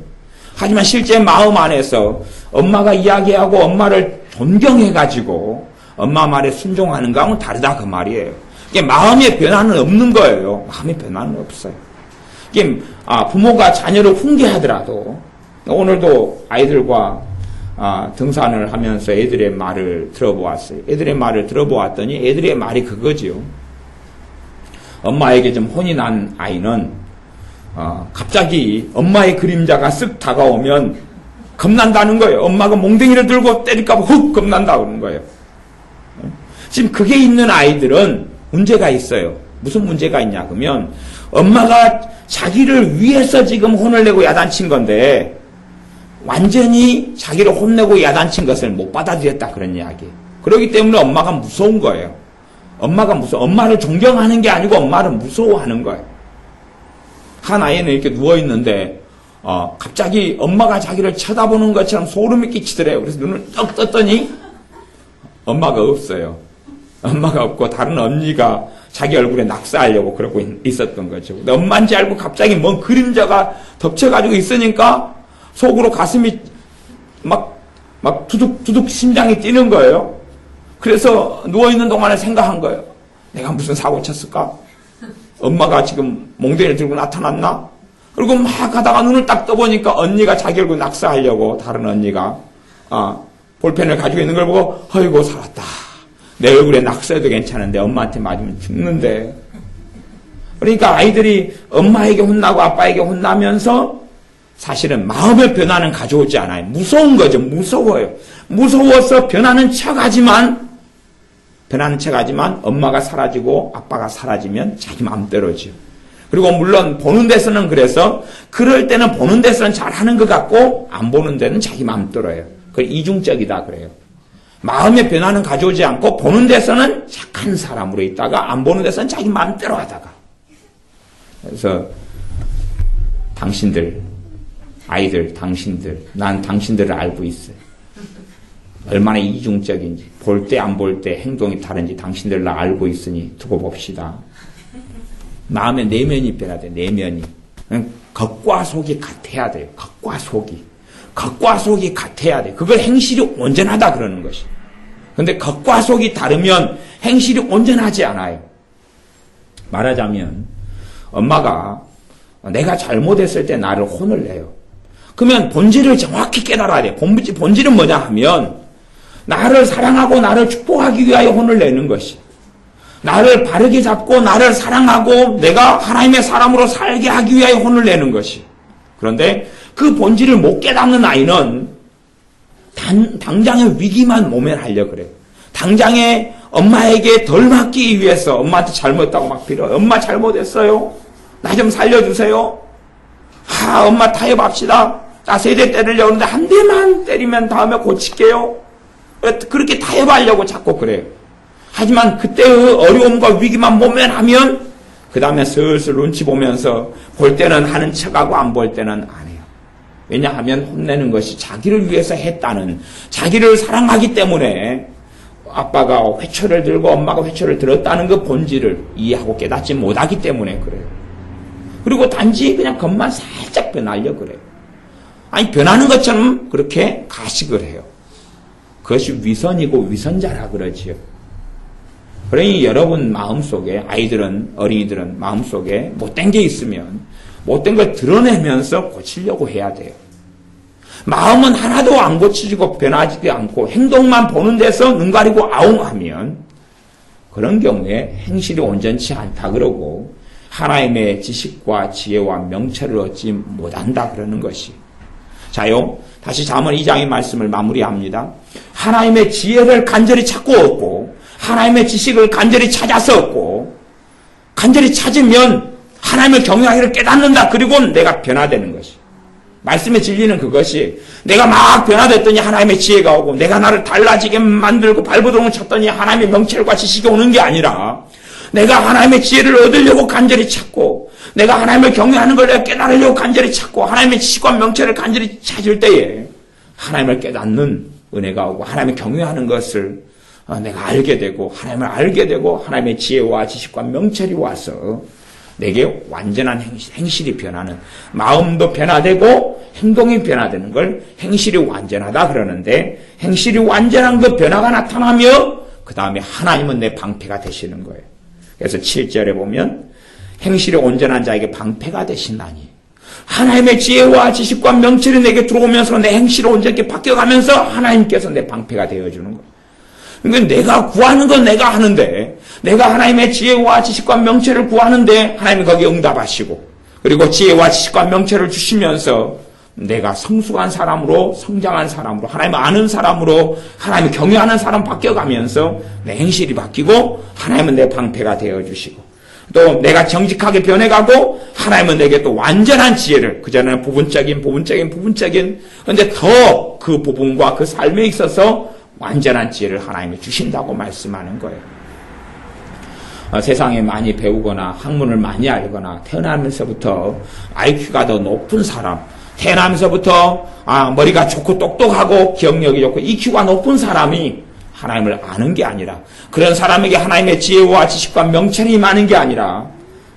하지만 실제 마음 안에서 엄마가 이야기하고 엄마를 존경해가지고 엄마 말에 순종하는 거하고는 다르다 그 말이에요. 이게 마음의 변화는 없는 거예요. 마음의 변화는 없어요. 이게 부모가 자녀를 훈계하더라도 오늘도 아이들과 등산을 하면서 애들의 말을 들어보았어요. 애들의 말을 들어보았더니 애들의 말이 그거지요. 엄마에게 좀 혼이 난 아이는 갑자기 엄마의 그림자가 쓱 다가오면 겁난다는 거예요. 엄마가 몽댕이를 들고 때릴까 봐 훅 겁난다 그러는 거예요. 지금 그게 있는 아이들은 문제가 있어요. 무슨 문제가 있냐 그러면 엄마가 자기를 위해서 지금 혼을 내고 야단친 건데 완전히 자기를 혼내고 야단친 것을 못 받아들였다 그런 이야기. 그렇기 때문에 엄마가 무서운 거예요. 엄마를 존경하는 게 아니고 엄마를 무서워하는 거예요. 한 아이는 이렇게 누워있는데 갑자기 엄마가 자기를 쳐다보는 것처럼 소름이 끼치더래요. 그래서 눈을 떡 떴더니 엄마가 없어요. 엄마가 없고 다른 언니가 자기 얼굴에 낙서하려고 그러고 있었던 거죠. 근데 엄마인지 알고 갑자기 뭔 그림자가 덮쳐가지고 있으니까 속으로 가슴이 막 두둑두둑 심장이 뛰는 거예요. 그래서 누워있는 동안에 생각한 거예요. 내가 무슨 사고 쳤을까? 엄마가 지금 몽둥이를 들고 나타났나? 그리고 막 가다가 눈을 딱 떠보니까 언니가 자기 얼굴 낙서하려고 다른 언니가 볼펜을 가지고 있는 걸 보고 아이고 살았다. 내 얼굴에 낙서해도 괜찮은데 엄마한테 맞으면 죽는데. 그러니까 아이들이 엄마에게 혼나고 아빠에게 혼나면서 사실은 마음의 변화는 가져오지 않아요. 무서운 거죠. 무서워요. 무서워서 변하는 척하지만 엄마가 사라지고 아빠가 사라지면 자기 마음대로죠. 그리고 물론 보는 데서는 그래서 그럴 때는 보는 데서는 잘하는 것 같고 안 보는 데는 자기 마음대로예요. 그 이중적이다 그래요. 마음의 변화는 가져오지 않고 보는 데서는 착한 사람으로 있다가 안 보는 데서는 자기 마음대로 하다가. 그래서 당신들, 난 당신들을 알고 있어요. 얼마나 이중적인지, 볼 때 안 볼 때 행동이 다른지 당신들 다 알고 있으니 두고 봅시다. 마음의 내면이 변해야 돼, 내면이. 겉과 속이 같아야 돼요. 겉과 속이 같아야 돼. 그걸 행실이 온전하다 그러는 것이. 근데 겉과 속이 다르면 행실이 온전하지 않아요. 말하자면 엄마가 내가 잘못했을 때 나를 혼을 내요. 그러면 본질을 정확히 깨달아야 돼. 본질은 뭐냐 하면 나를 사랑하고 나를 축복하기 위하여 혼을 내는 것이. 나를 바르게 잡고 나를 사랑하고 내가 하나님의 사람으로 살게 하기 위하여 혼을 내는 것이. 그런데 그 본질을 못 깨닫는 아이는 당장의 위기만 모면하려고 그래요. 당장에 엄마에게 덜 맞기 위해서 엄마한테 잘못했다고 막 빌어요. 엄마 잘못했어요. 나 좀 살려주세요. 엄마 타협합시다. 나 세대 때리려고 하는데 한 대만 때리면 다음에 고칠게요. 그렇게 타협하려고 자꾸 그래요. 하지만 그때의 어려움과 위기만 모면하면 그 다음에 슬슬 눈치 보면서 볼 때는 하는 척하고 안 볼 때는 안 해요. 왜냐하면 혼내는 것이 자기를 위해서 했다는, 자기를 사랑하기 때문에 아빠가 회초를 들고 엄마가 회초를 들었다는 그 본질을 이해하고 깨닫지 못하기 때문에 그래요. 그리고 단지 그냥 겉만 살짝 변하려고 그래요. 아니 변하는 것처럼 그렇게 가식을 해요. 그것이 위선이고 위선자라 그러지요. 그러니 여러분 마음속에 어린이들은 마음속에 못된 게 있으면 못된 걸 드러내면서 고치려고 해야 돼요. 마음은 하나도 안 고치지고 변하지 않고 행동만 보는 데서 눈 가리고 아웅하면 그런 경우에 행실이 온전치 않다 그러고 하나님의 지식과 지혜와 명철을 얻지 못한다 그러는 것이. 자요, 다시 잠언 2장의 말씀을 마무리합니다. 하나님의 지혜를 간절히 찾고 얻고 하나님의 지식을 간절히 찾아서 얻고 간절히 찾으면 하나님을 경외하기를 깨닫는다. 그리고 내가 변화되는 것이. 말씀의 진리는 그것이 내가 막 변화됐더니 하나님의 지혜가 오고 내가 나를 달라지게 만들고 발버둥을 쳤더니 하나님의 명철과 지식이 오는 게 아니라 내가 하나님의 지혜를 얻으려고 간절히 찾고 내가 하나님을 경외하는 걸 내가 깨달으려고 간절히 찾고 하나님의 지식과 명철을 간절히 찾을 때에 하나님을 깨닫는 은혜가 오고 하나님을 경외하는 것을 내가 알게 되고 하나님을 알게 되고 하나님의 지혜와 지식과 명철이 와서 내게 완전한 행실이 변하는, 마음도 변화되고 행동이 변화되는 걸 행실이 완전하다 그러는데 행실이 완전한 그 변화가 나타나며 그 다음에 하나님은 내 방패가 되시는 거예요. 그래서 7절에 보면 행실이 온전한 자에게 방패가 되신다니. 하나님의 지혜와 지식과 명철이 내게 들어오면서 내 행실이 온전히 바뀌어가면서 하나님께서 내 방패가 되어주는 거예요. 그러니까 내가 구하는 건 내가 하는데 내가 하나님의 지혜와 지식과 명철을 구하는데 하나님이 거기에 응답하시고 그리고 지혜와 지식과 명철을 주시면서 내가 성숙한 사람으로, 성장한 사람으로, 하나님을 아는 사람으로, 하나님을 경외하는 사람 바뀌어가면서 내 행실이 바뀌고 하나님은 내 방패가 되어주시고, 또 내가 정직하게 변해가고 하나님은 내게 또 완전한 지혜를, 그전에는 부분적인 근데 더 그 부분과 그 삶에 있어서 완전한 지혜를 하나님이 주신다고 말씀하는 거예요. 세상에 많이 배우거나 학문을 많이 알거나 태어나면서부터 IQ가 더 높은 사람, 태어나면서부터 머리가 좋고 똑똑하고 기억력이 좋고 EQ가 높은 사람이 하나님을 아는 게 아니라, 그런 사람에게 하나님의 지혜와 지식과 명철이 많은 게 아니라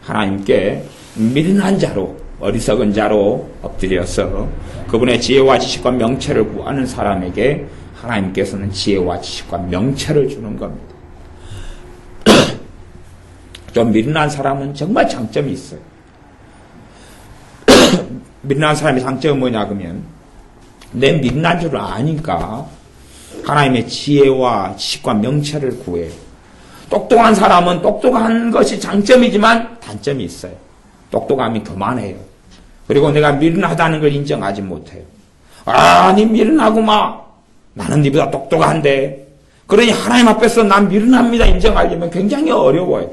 하나님께 미련한 자로, 어리석은 자로 엎드려서 그분의 지혜와 지식과 명철을 구하는 사람에게 하나님께서는 지혜와 지식과 명철을 주는 겁니다. 좀 미련한 사람은 정말 장점이 있어요. 미련한 사람의 장점은 뭐냐 그러면, 내 미련한 줄 아니까 하나님의 지혜와 지식과 명철을 구해요. 똑똑한 사람은 똑똑한 것이 장점이지만 단점이 있어요. 똑똑함이 교만해요. 그리고 내가 미련하다는 걸 인정하지 못해요. 니 미련하구마. 나는 니보다 똑똑한데. 그러니 하나님 앞에서 난 미련합니다 인정하려면 굉장히 어려워요.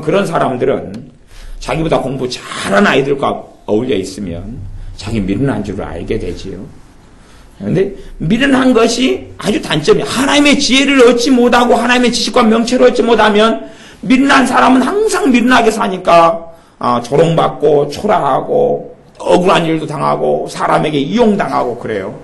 그런 사람들은 자기보다 공부 잘하는 아이들과 어울려 있으면 자기 미련한 줄을 알게 되지요. 그런데 미련한 것이 아주 단점이에요. 하나님의 지혜를 얻지 못하고 하나님의 지식과 명철을 얻지 못하면 미련한 사람은 항상 미련하게 사니까 조롱받고 초라하고 억울한 일도 당하고 사람에게 이용당하고 그래요.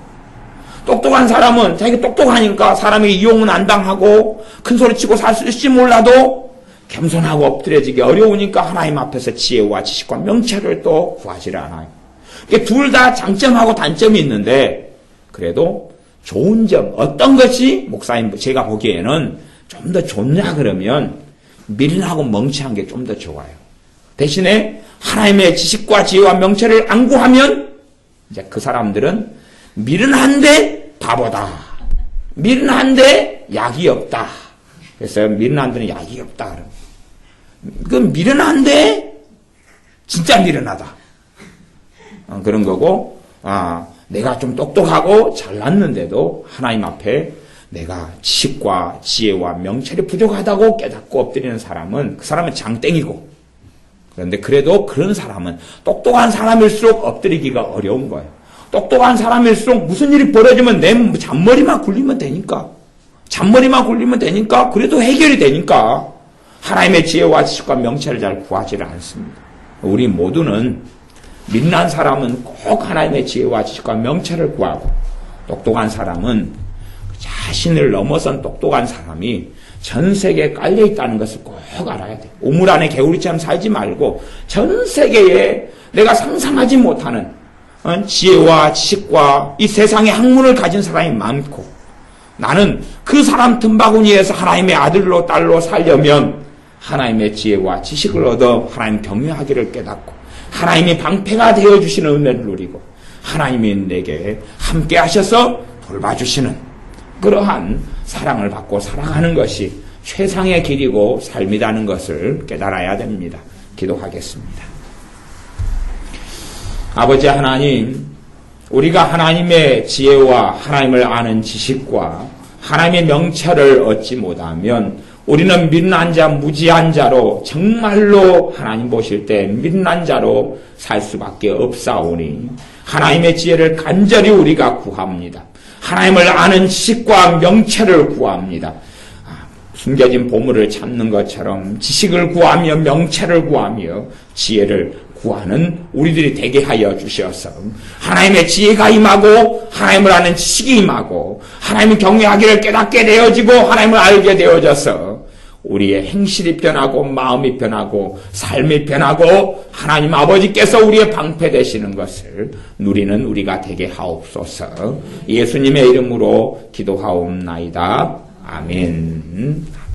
똑똑한 사람은 자기가 똑똑하니까 사람에게 이용은 안 당하고 큰 소리치고 살 수 있을지 몰라도 겸손하고 엎드려지기 어려우니까 하나님 앞에서 지혜와 지식과 명철을 또 구하지를 않아요. 둘 다 장점하고 단점이 있는데 그래도 좋은 점, 어떤 것이 목사님 제가 보기에는 좀 더 좋냐 그러면 미련하고 멍청한 게 좀 더 좋아요. 대신에 하나님의 지식과 지혜와 명철을 안 구하면 이제 그 사람들은 미련한데 바보다. 미련한데 약이 없다. 그래서 미련한데는 약이 없다. 그 미련한데 진짜 미련하다. 그런 거고, 내가 좀 똑똑하고 잘났는데도 하나님 앞에 내가 지식과 지혜와 명철이 부족하다고 깨닫고 엎드리는 사람은 그 사람은 장땡이고, 그런데 그래도 그런 사람은 똑똑한 사람일수록 엎드리기가 어려운 거예요. 똑똑한 사람일수록 무슨 일이 벌어지면 내 잔머리만 굴리면 되니까. 그래도 해결이 되니까 하나님의 지혜와 지식과 명철을 잘 구하지를 않습니다. 우리 모두는 미련한 사람은 꼭 하나님의 지혜와 지식과 명철을 구하고, 똑똑한 사람은 자신을 넘어선 똑똑한 사람이 전 세계에 깔려있다는 것을 꼭 알아야 돼요. 우물 안에 개구리처럼 살지 말고 전 세계에 내가 상상하지 못하는 지혜와 지식과 이 세상의 학문을 가진 사람이 많고, 나는 그 사람 틈바구니에서 하나님의 아들로 딸로 살려면 하나님의 지혜와 지식을 얻어 하나님 경외하기를 깨닫고 하나님이 방패가 되어주시는 은혜를 누리고 하나님이 내게 함께 하셔서 돌봐주시는 그러한 사랑을 받고 살아가는 것이 최상의 길이고 삶이라는 것을 깨달아야 됩니다. 기도하겠습니다. 아버지 하나님, 우리가 하나님의 지혜와 하나님을 아는 지식과 하나님의 명철을 얻지 못하면 우리는 미련한 자, 무지한 자로, 정말로 하나님 보실 때 미련한 자로 살 수밖에 없사오니 하나님의 지혜를 간절히 우리가 구합니다. 하나님을 아는 지식과 명철을 구합니다. 숨겨진 보물을 찾는 것처럼 지식을 구하며 명철을 구하며 지혜를 구하는 우리들이 되게 하여 주셔서 하나님의 지혜가 임하고 하나님을 아는 지식이 임하고 하나님을 경외하기를 깨닫게 되어지고 하나님을 알게 되어져서 우리의 행실이 변하고 마음이 변하고 삶이 변하고 하나님 아버지께서 우리의 방패 되시는 것을 누리는 우리가 되게 하옵소서. 예수님의 이름으로 기도하옵나이다. 아멘.